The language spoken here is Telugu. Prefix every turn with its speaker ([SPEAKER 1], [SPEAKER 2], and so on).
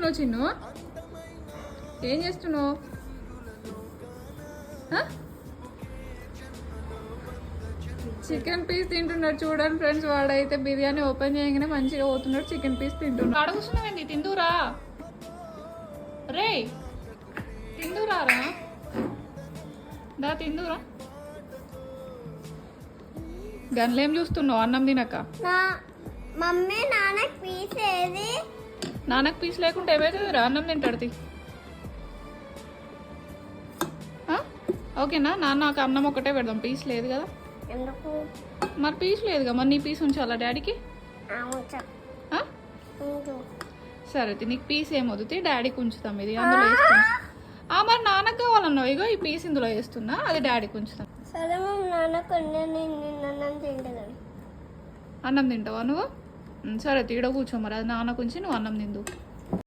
[SPEAKER 1] చేస్తున్నావు చిన్ను? ఏం చేస్తున్నావు? చికెన్ పీస్ తింటున్నాడు చూడండి ఫ్రెండ్స్. వాడైతే బిర్యానీ ఓపెన్ చేయగానే మంచిగా పోతున్నాడు, చికెన్ పీస్ తింటున్నాడు. అడుగుతున్నావేంది? తిందురా రే, తిందురా రా, దా తిందురా. గన్లేం చూస్తున్నావు అన్నం తినక?
[SPEAKER 2] మమ్మీ నాన్నకి పీస్ ఏది?
[SPEAKER 1] నాన్నకు పీస్ లేకుంటే ఏమవుతుంది? అన్నం తింటాడు. ఓకేనా? నాన్నకు అన్నం ఒకటే పెడదాం, పీస్ లేదు కదా.
[SPEAKER 2] ఎందుకు
[SPEAKER 1] మరి పీస్ లేదుగా, మరి నీ పీస్ ఉంచాలా డాడీకి? సరే నీకు పీస్ ఏమవుతుంది, డాడీకి ఉంచుతాం. ఇది అందులో వేస్తున్నా. మరి నాన్నకు కావాలన్నావు, ఇగో ఈ పీస్ ఇందులో వేస్తున్నా, అది డాడీకి ఉంచుతాం.
[SPEAKER 2] సరే నాన్నకు అన్నం తింటాను.
[SPEAKER 1] అన్నం తింటావా నువ్వు? సరే తీడ కూర్చో, మరి అది నాన్నకు ఉంచి నువ్వు అన్నం తిందు.